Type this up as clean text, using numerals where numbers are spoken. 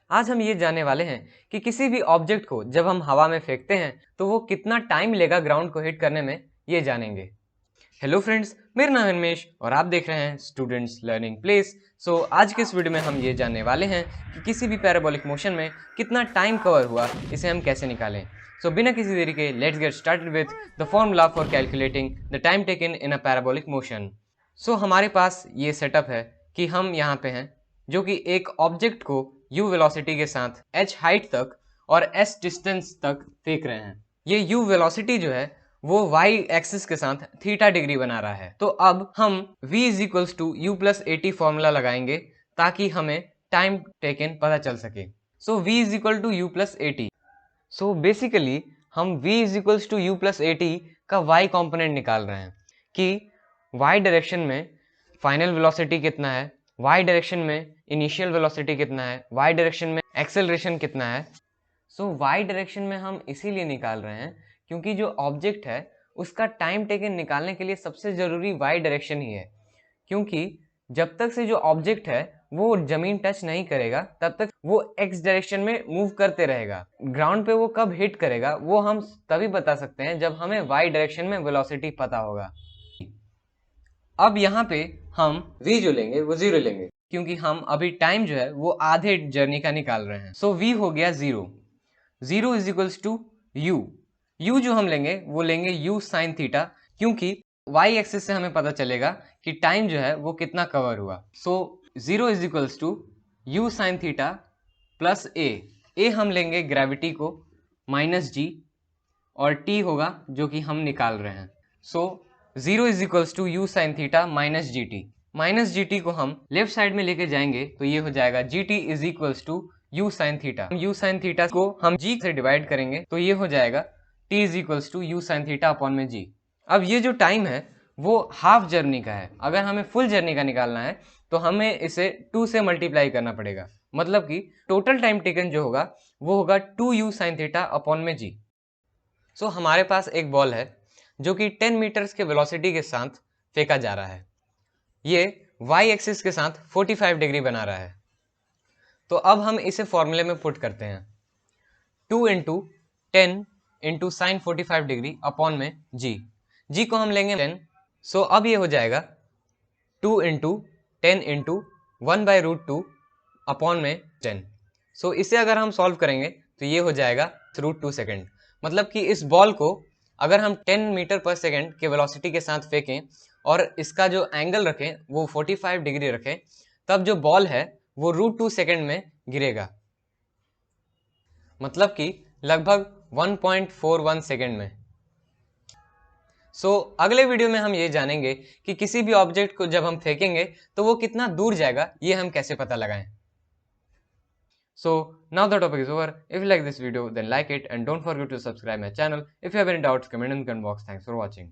आज हम ये जानने वाले हैं कि किसी भी ऑब्जेक्ट को जब हम हवा में फेंकते हैं तो वो कितना टाइम लेगा ग्राउंड को हिट करने में, ये जानेंगे। हेलो फ्रेंड्स, मेरा नाम है रमेश और आप देख रहे हैं स्टूडेंट्स लर्निंग प्लेस। आज के इस वीडियो में हम ये जानने वाले हैं कि किसी भी पैराबोलिक मोशन में कितना टाइम कवर हुआ, इसे हम कैसे निकालें। बिना किसी देरी के let's get started with the formula for calculating the time taken in a parabolic motion. हमारे पास ये सेटअप है कि हम यहाँ पे हैं, जो कि एक ऑब्जेक्ट को u वेलोसिटी के साथ h हाइट तक और s डिस्टेंस तक फेंक रहे हैं। ये u वेलोसिटी जो है वो y एक्सिस के साथ थीटा डिग्री बना रहा है। तो अब हम v is equals to u plus a t formula लगाएंगे ताकि हमें टाइम टेकन पता चल सके। v is equal to u plus a t. Basically हम v is equals to u plus a t का y कॉम्पोनेंट निकाल रहे हैं कि y डायरेक्शन में फाइनल वेलोसिटी कितना है, y डायरेक्शन में इनिशियल वेलोसिटी कितना है, y डायरेक्शन में एक्सेलरेशन कितना है। y डायरेक्शन में हम इसीलिए निकाल रहे हैं क्योंकि जो ऑब्जेक्ट है उसका टाइम टेकन निकालने के लिए सबसे जरूरी y डायरेक्शन ही है। क्योंकि जब तक से जो ऑब्जेक्ट है वो जमीन टच नहीं करेगा तब तक वो x डायरेक्शन में मूव करते रहेगा। ग्राउंड पे वो कब हिट करेगा वो हम तभी बता सकते हैं जब हमें y डायरेक्शन में वेलोसिटी पता होगा। अब यहाँ पे हम v जो लेंगे वो 0 लेंगे क्योंकि हम अभी टाइम जो है वो आधे जर्नी का निकाल रहे हैं। v हो गया 0। 0 इज इक्वल्स टू u जो हम लेंगे वो लेंगे u साइन थीटा, क्योंकि y एक्सिस से हमें पता चलेगा कि टाइम जो है वो कितना कवर हुआ। 0 is equals to u sine theta plus a हम लेंगे ग्रेविटी को माइनस g और t होगा जो कि हम निकाल रहे हैं। 0 is equals to u sine theta minus g t. Minus g t को हम लेफ्ट साइड में लेके जाएंगे तो ये हो जाएगा g t is equals to u sine theta. U sine theta को हम जी से डिवाइड करेंगे तो ये हो जाएगा t is equals to u sine theta upon में जी। अब ये जो टाइम है वो हाफ जर्नी का है। अगर हमें फुल जर्नी का निकालना है तो हमें इसे 2 से मल्टीप्लाई करना पड़ेगा, मतलब कि टोटल टाइम टेकन जो होगा वो होगा 2u साइन थीटा अपॉन में जी। हमारे पास एक बॉल है जो कि 10 मीटर्स के वेलोसिटी के साथ फेंका जा रहा है। ये y एक्सिस के साथ 45 डिग्री बना रहा है। तो अब हम इसे फॉर्मूले में पुट करते हैं, 2 into 10 into sine 45 degree upon में जी को हम लेंगे 10। अब ये हो जाएगा 2 इंटू 10 इंटू 1/√2 अपॉन में 10। इसे अगर हम सॉल्व करेंगे तो ये हो जाएगा √2 सेकेंड। मतलब कि इस बॉल को अगर हम 10 मीटर पर सेकेंड के वेलोसिटी के साथ फेंकें और इसका जो एंगल रखें वो 45 डिग्री रखें, तब जो बॉल है वो √2 सेकेंड में गिरेगा, मतलब कि लगभग 1.41 सेकेंड में। अगले वीडियो में हम ये जानेंगे कि किसी भी ऑब्जेक्ट को जब हम फेंकेंगे तो वो कितना दूर जाएगा, ये हम कैसे पता लगाएं। Now the topic is over. If you like this video then like it and don't forget to subscribe my channel. If you have any doubts, comment in the comment box. Thanks for watching.